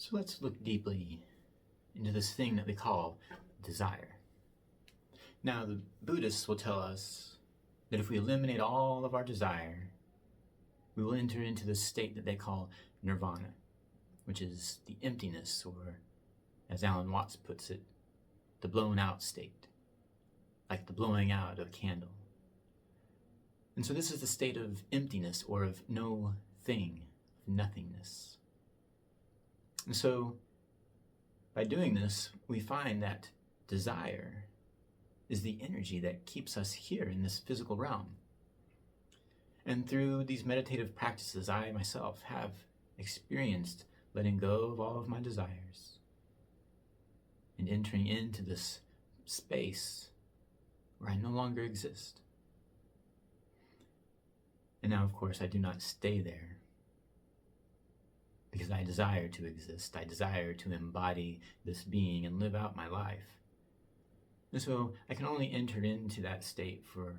So let's look deeply into this thing that we call desire. Now, the Buddhists will tell us that if we eliminate all of our desire, we will enter into this state that they call nirvana, which is the emptiness, or as Alan Watts puts it, the blown out state, like the blowing out of a candle. And so this is the state of emptiness, or of no thing, of nothingness. And so by doing this, we find that desire is the energy that keeps us here in this physical realm. And through these meditative practices, I myself have experienced letting go of all of my desires and entering into this space where I no longer exist. And now, of course, I do not stay there because I desire to exist. I desire to embody this being and live out my life. And so I can only enter into that state for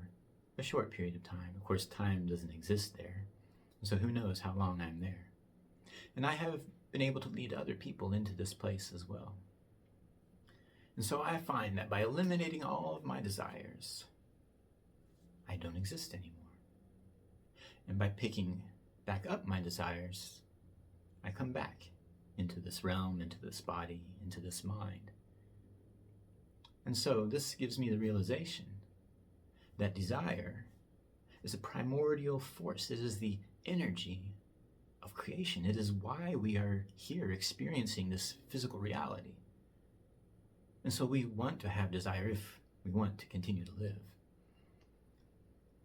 a short period of time. Of course, time doesn't exist there. So who knows how long I'm there. And I have been able to lead other people into this place as well. And so I find that by eliminating all of my desires, I don't exist anymore. And by picking back up my desires, I come back into this realm, into this body, into this mind. And so this gives me the realization that desire is a primordial force. It is the energy of creation. It is why we are here experiencing this physical reality. And so we want to have desire if we want to continue to live.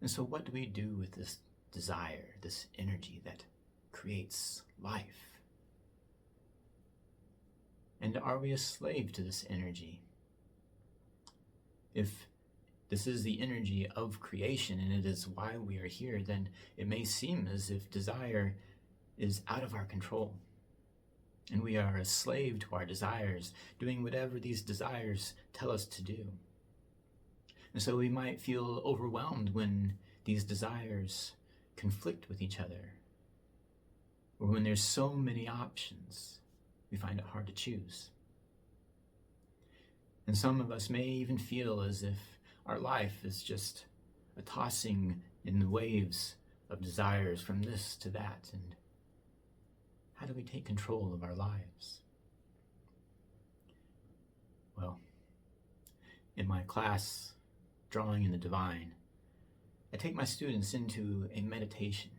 And so what do we do with this desire, this energy that creates life? And are we a slave to this energy? If this is the energy of creation and it is why we are here, then it may seem as if desire is out of our control. And we are a slave to our desires, doing whatever these desires tell us to do. And so we might feel overwhelmed when these desires conflict with each other, or when there's so many options, we find it hard to choose. And some of us may even feel as if our life is just a tossing in the waves of desires from this to that. And how do we take control of our lives? Well, in my class, Drawing in the Divine, I take my students into a meditation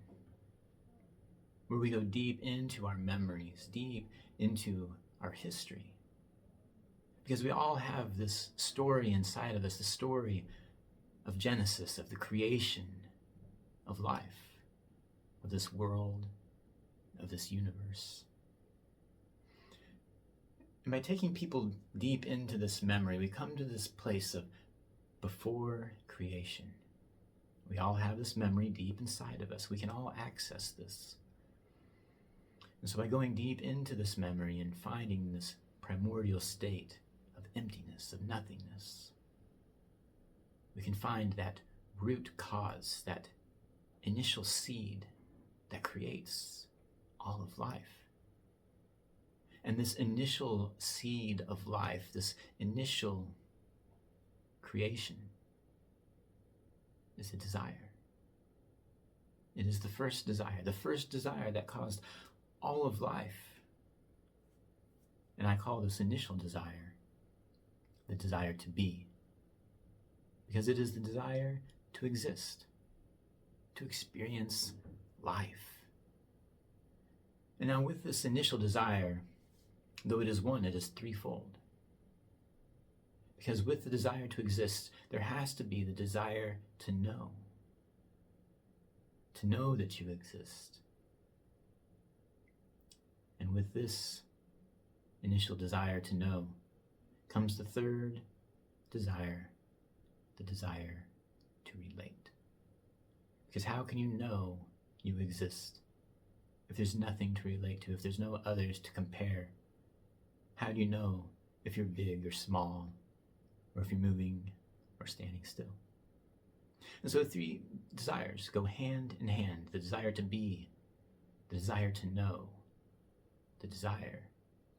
where we go deep into our memories, deep into our history. Because we all have this story inside of us, the story of Genesis, of the creation of life, of this world, of this universe. And by taking people deep into this memory, we come to this place of before creation. We all have this memory deep inside of us. We can all access this. And so by going deep into this memory and finding this primordial state of emptiness, of nothingness, we can find that root cause, that initial seed that creates all of life. And this initial seed of life, this initial creation, is a desire. It is the first desire that caused all of life. And I call this initial desire the desire to be, because it is the desire to exist, to experience life. And now with this initial desire, though it is one, it is threefold. Because with the desire to exist, there has to be the desire to know that you exist. And with this initial desire to know comes the third desire, the desire to relate. Because how can you know you exist if there's nothing to relate to, if there's no others to compare? How do you know if you're big or small, or if you're moving or standing still? And so three desires go hand in hand: the desire to be, the desire to know, the desire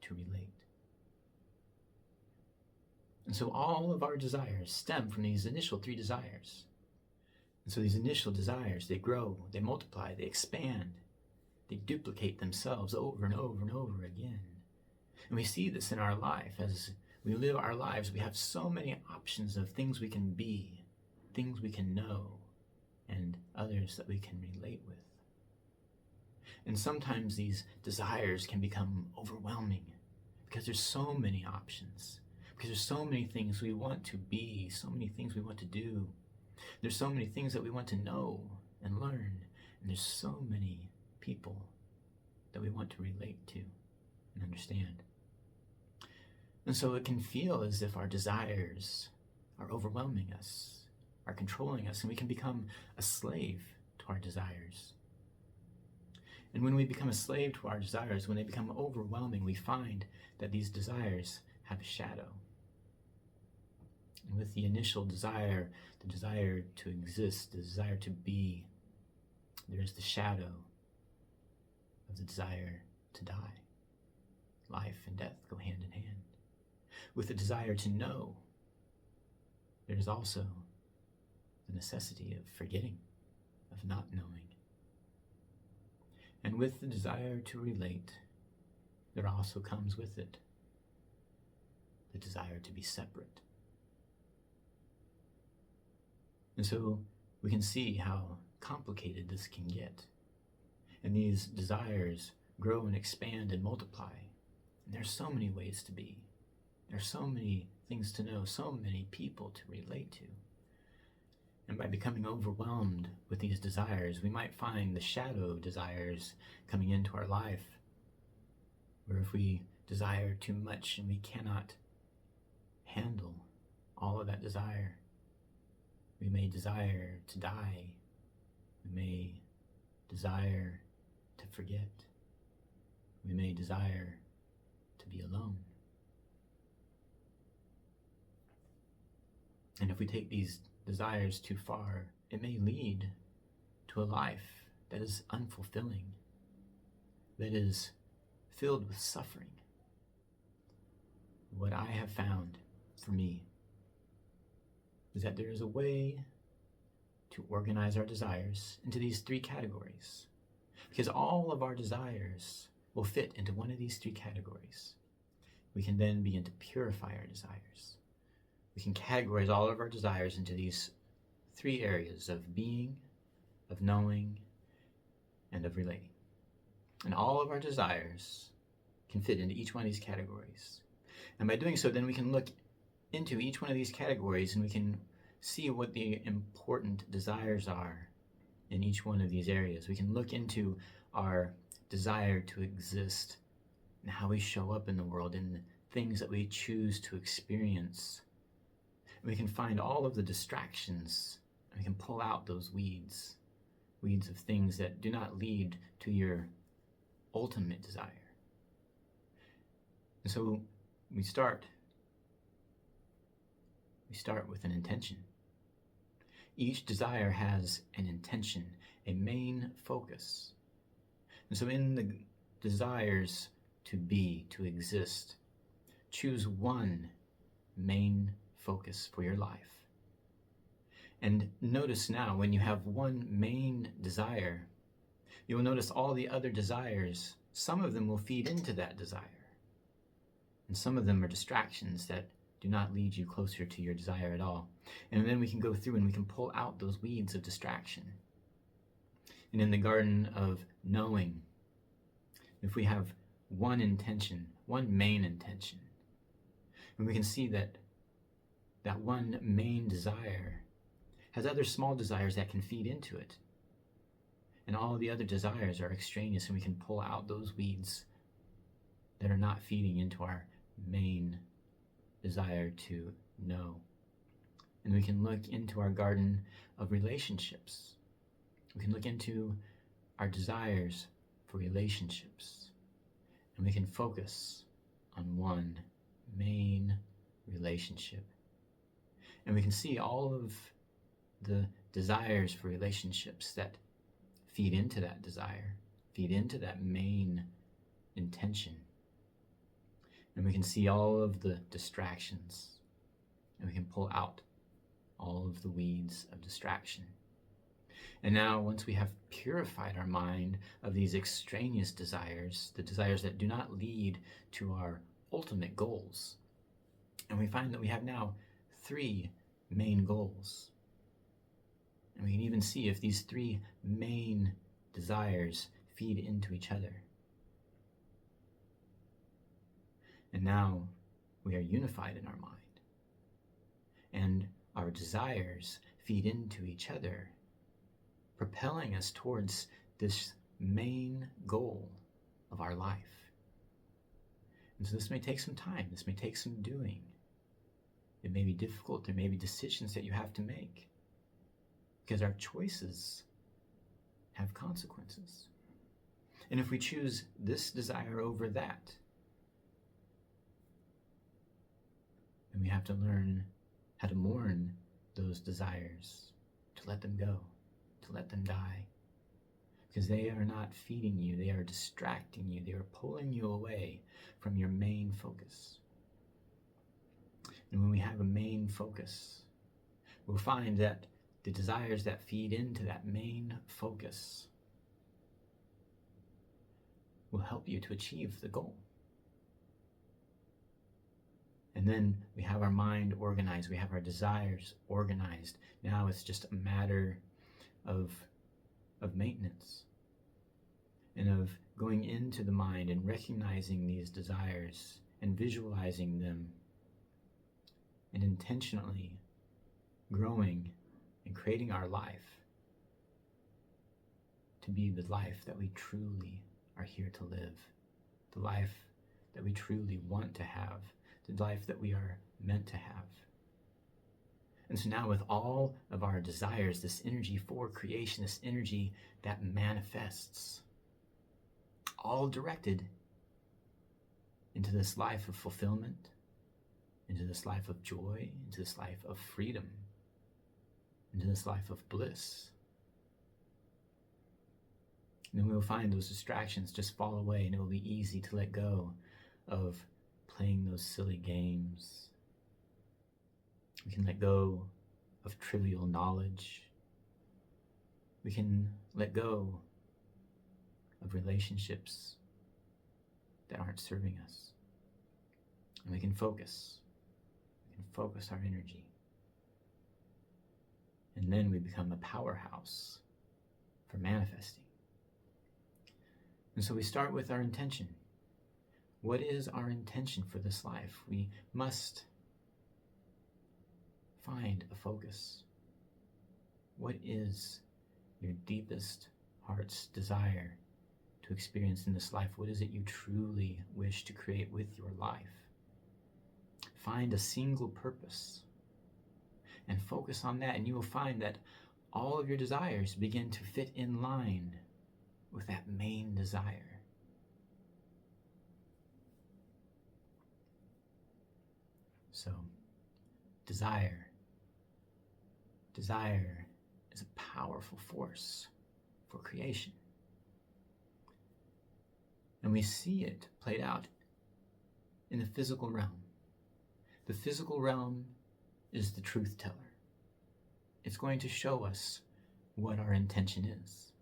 to relate. And so all of our desires stem from these initial three desires. And so these initial desires, they grow, they multiply, they expand, they duplicate themselves over and over and over again. And we see this in our life. As we live our lives, we have so many options of things we can be, things we can know, and others that we can relate with. And sometimes these desires can become overwhelming because there's so many options, because there's so many things we want to be, so many things we want to do. There's so many things that we want to know and learn, and there's so many people that we want to relate to and understand. And so it can feel as if our desires are overwhelming us, are controlling us, and we can become a slave to our desires. And when we become a slave to our desires, when they become overwhelming, we find that these desires have a shadow. And with the initial desire, the desire to exist, the desire to be, there is the shadow of the desire to die. Life and death go hand in hand. With the desire to know, there is also the necessity of forgetting, of not knowing. And with the desire to relate, there also comes with it the desire to be separate. And so we can see how complicated this can get. And these desires grow and expand and multiply. And there's so many ways to be. There's so many things to know, so many people to relate to. And by becoming overwhelmed with these desires, we might find the shadow desires coming into our life, where if we desire too much and we cannot handle all of that desire, we may desire to die. We may desire to forget. We may desire to be alone. And if we take these desires too far, it may lead to a life that is unfulfilling, that is filled with suffering. What I have found for me is that there is a way to organize our desires into these three categories, because all of our desires will fit into one of these three categories. We can then begin to purify our desires. We can categorize all of our desires into these three areas of being, of knowing, and of relating. And all of our desires can fit into each one of these categories. And by doing so, then we can look into each one of these categories and we can see what the important desires are in each one of these areas. We can look into our desire to exist and how we show up in the world and the things that we choose to experience. We can find all of the distractions, and we can pull out those weeds of things that do not lead to your ultimate desire. And so we start with an intention. Each desire has an intention, a main focus. And so in the desires to be, to exist, choose one main focus for your life. And notice now, when you have one main desire, you will notice all the other desires, some of them will feed into that desire. And some of them are distractions that do not lead you closer to your desire at all. And then we can go through and we can pull out those weeds of distraction. And in the garden of knowing, if we have one intention, one main intention, and we can see that that one main desire has other small desires that can feed into it. And all the other desires are extraneous, and we can pull out those weeds that are not feeding into our main desire to know. And we can look into our garden of relationships. We can look into our desires for relationships. And we can focus on one main relationship. And we can see all of the desires for relationships that feed into that desire, feed into that main intention. And we can see all of the distractions, and we can pull out all of the weeds of distraction. And now, once we have purified our mind of these extraneous desires, the desires that do not lead to our ultimate goals, and we find that we have now 3 main goals. And we can even see if these 3 main desires feed into each other. And now we are unified in our mind. And our desires feed into each other, propelling us towards this main goal of our life. And so this may take some time. This may take some doing. It may be difficult. There may be decisions that you have to make, because our choices have consequences. And if we choose this desire over that, then we have to learn how to mourn those desires, to let them go, to let them die, because they are not feeding you. They are distracting you. They are pulling you away from your main focus. And when we have a main focus, we'll find that the desires that feed into that main focus will help you to achieve the goal. And then we have our mind organized. We have our desires organized. Now it's just a matter of maintenance and of going into the mind and recognizing these desires and visualizing them and intentionally growing and creating our life to be the life that we truly are here to live, the life that we truly want to have, the life that we are meant to have. And so now, with all of our desires, this energy for creation, this energy that manifests, all directed into this life of fulfillment, into this life of joy, into this life of freedom, into this life of bliss. And then we'll find those distractions just fall away, and it will be easy to let go of playing those silly games. We can let go of trivial knowledge. We can let go of relationships that aren't serving us. And we can focus. We can focus our energy. And then we become a powerhouse for manifesting. And so we start with our intention. What is our intention for this life? We must find a focus. What is your deepest heart's desire to experience in this life? What is it you truly wish to create with your life? Find a single purpose and focus on that, and you will find that all of your desires begin to fit in line with that main desire. So, desire is a powerful force for creation. And we see it played out in the physical realm. The physical realm is the truth teller. It's going to show us what our intention is.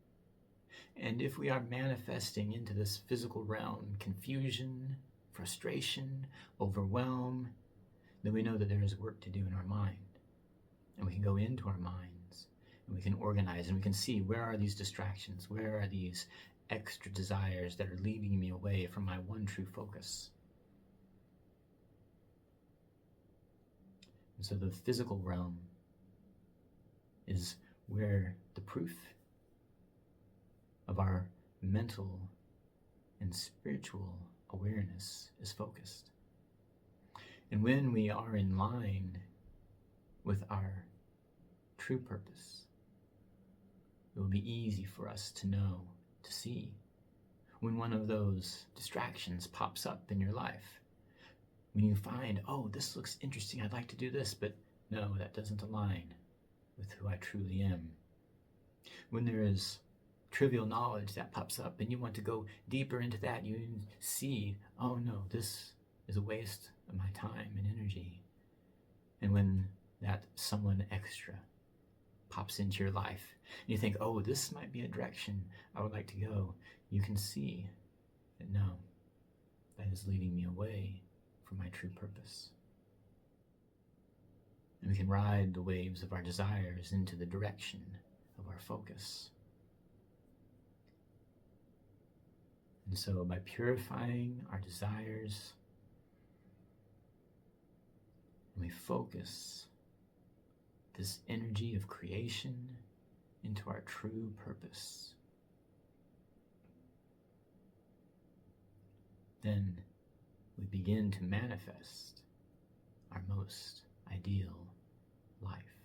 And if we are manifesting into this physical realm confusion, frustration, overwhelm, then we know that there is work to do in our mind. And we can go into our minds and we can organize and we can see, where are these distractions? Where are these extra desires that are leading me away from my one true focus? And so the physical realm is where the proof of our mental and spiritual awareness is focused. And when we are in line with our true purpose, it will be easy for us to know, to see, when one of those distractions pops up in your life. When you find, oh, this looks interesting, I'd like to do this, but no, that doesn't align with who I truly am. When there is trivial knowledge that pops up and you want to go deeper into that, you see, oh no, this is a waste of my time and energy. And when that someone extra pops into your life, and you think, oh, this might be a direction I would like to go, you can see that no, that is leading me away from my true purpose. And we can ride the waves of our desires into the direction of our focus. And so by purifying our desires, we focus this energy of creation into our true purpose. Then we begin to manifest our most ideal life.